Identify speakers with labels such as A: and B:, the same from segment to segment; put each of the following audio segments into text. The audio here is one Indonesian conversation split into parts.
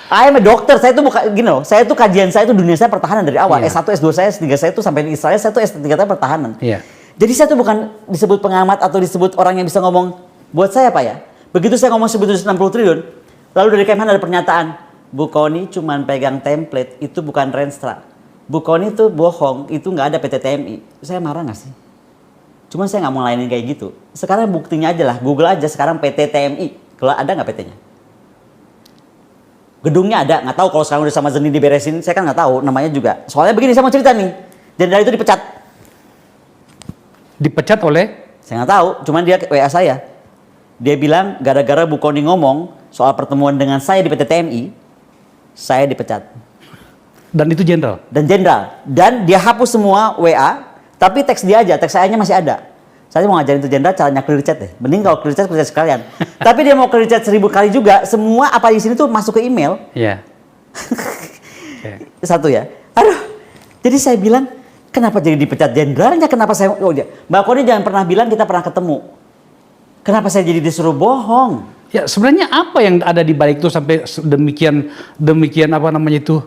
A: I am a dokter, saya itu bukan gini loh. Saya itu kajian saya itu dunia saya pertahanan dari awal.
B: Iya.
A: S1, S2 saya, S3 saya itu sampai di Israel, saya itu S3 saya pertahanan.
B: Iya.
A: Jadi saya tuh bukan disebut pengamat atau disebut orang yang bisa ngomong buat saya Pak ya. Begitu saya ngomong 760 triliun, lalu dari Kemhan ada pernyataan, Bu Kony cuman pegang template, itu bukan Renstra. Bu Kony itu bohong, itu nggak ada PT TMI. Saya marah nggak sih? Cuman saya nggak mau lainin kayak gitu. Sekarang buktinya aja lah, Google aja sekarang PT TMI. Kalau ada nggak PT-nya? Gedungnya ada, nggak tahu kalau sekarang udah sama Zeni diberesin, saya kan nggak tahu namanya juga. Soalnya begini, saya mau cerita nih. Jenderal itu dipecat.
B: Dipecat oleh?
A: Saya nggak tahu, cuman dia WA saya. Dia bilang gara-gara Bu Kony ngomong soal pertemuan dengan saya di PT TMI, saya dipecat.
B: Dan itu jenderal?
A: Dan jenderal. Dan dia hapus semua WA, tapi teks dia aja, teks saya-nya masih ada. Saya mau ngajarin itu jenderal caranya clear chat deh. Mending kalau clear chat sekalian. Tapi dia mau clear chat 1000 kali juga, semua apa di sini tuh masuk ke email.
B: Iya.
A: Satu ya. Aduh. Jadi saya bilang, kenapa jadi dipecat jenderalnya? Kenapa saya Mbak Kony jangan pernah bilang kita pernah ketemu. Kenapa saya jadi disuruh bohong?
B: Ya, sebenarnya apa yang ada di balik itu sampai demikian apa namanya itu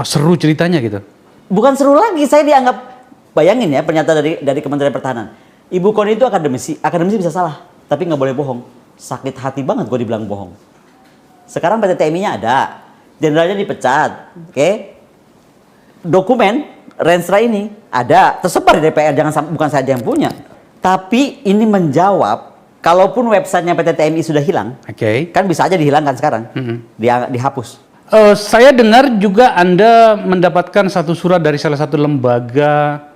B: seru ceritanya gitu? Bukan
A: seru lagi, saya dianggap, bayangin ya pernyataan dari Kementerian Pertahanan. Ibu Kony itu akademisi bisa salah, tapi nggak boleh bohong. Sakit hati banget gue dibilang bohong. Sekarang PT TMI-nya ada, jenderalnya dipecat, oke? Dokumen Renstra ini ada, tersebar di DPR, bukan saya aja yang punya. Tapi ini menjawab, kalaupun websitenya PT TMI sudah hilang, kan bisa aja dihilangkan sekarang, dihapus.
B: Saya dengar juga Anda mendapatkan satu surat dari salah satu lembaga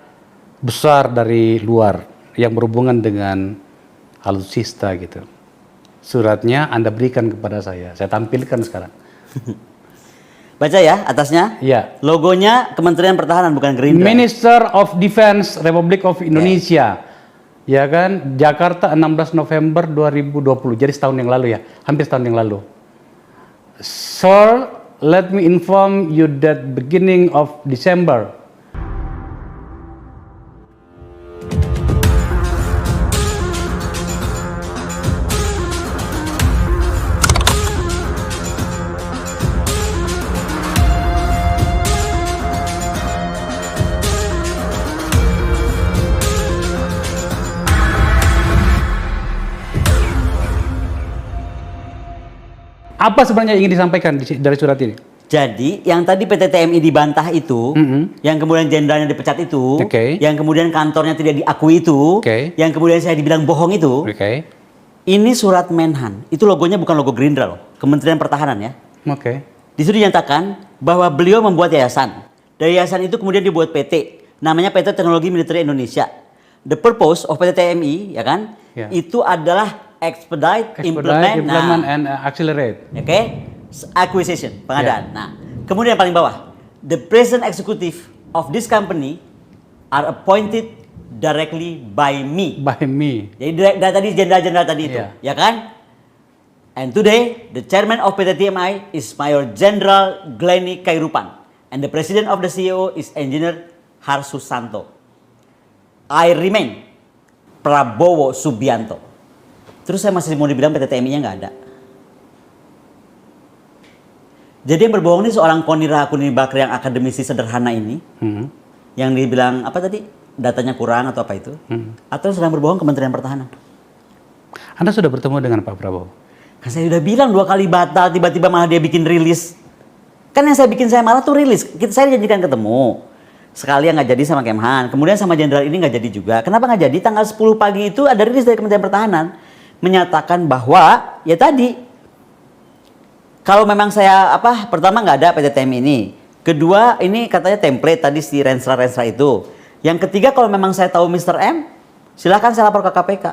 B: besar dari luar yang berhubungan dengan alutsista gitu. Suratnya Anda berikan kepada saya tampilkan sekarang.
A: Baca ya atasnya.
B: Iya.
A: Logonya Kementerian Pertahanan bukan Gerindra.
B: Minister of Defense Republic of Indonesia. Ya kan, Jakarta 16 November 2020. Jadi setahun yang lalu ya, hampir setahun yang lalu. Sir, let me inform you that beginning of December. Apa sebenarnya yang ingin disampaikan dari surat ini?
A: Jadi yang tadi PT TMI dibantah itu, yang kemudian jenderalnya dipecat itu, yang kemudian kantornya tidak diakui itu, yang kemudian saya dibilang bohong itu, ini surat Menhan. Itu logonya bukan logo Gerindra loh, Kementerian Pertahanan ya. Di situ dinyatakan bahwa beliau membuat yayasan. Dari yayasan itu kemudian dibuat PT, namanya PT Teknologi Militer Indonesia. The purpose of PT TMI, ya kan, itu adalah expedite, implement
B: and accelerate.
A: Acquisition, pengadaan. Nah, kemudian yang paling bawah, the present executive of this company are appointed directly by me.
B: By me.
A: Jadi tadi jenderal-jenderal tadi itu, ya kan? And today, the chairman of PT TMI is Mayor General Glenny Kairupan, and the president of the CEO is Engineer Harsusanto. I remain Prabowo Subianto. Terus saya masih mau dibilang PT TMI-nya nggak ada. Jadi yang berbohong ini seorang Kony Rahakuni Bakri yang akademisi sederhana ini, yang dibilang apa tadi, datanya kurang atau apa itu, atau sedang berbohong Kementerian Pertahanan.
B: Anda sudah bertemu dengan Pak Prabowo?
A: Kan saya sudah bilang 2 kali batal, tiba-tiba malah dia bikin rilis. Kan yang saya bikin saya malah tuh rilis, saya janjikan ketemu. Sekali yang nggak jadi sama Kemhan, kemudian sama jenderal ini nggak jadi juga. Kenapa nggak jadi? Tanggal 10 pagi itu ada rilis dari Kementerian Pertahanan menyatakan bahwa ya tadi, kalau memang saya pertama nggak ada PT TMI ini, kedua ini katanya template tadi si Renstra itu, yang ketiga kalau memang saya tahu Mr. M, silahkan saya lapor ke KPK.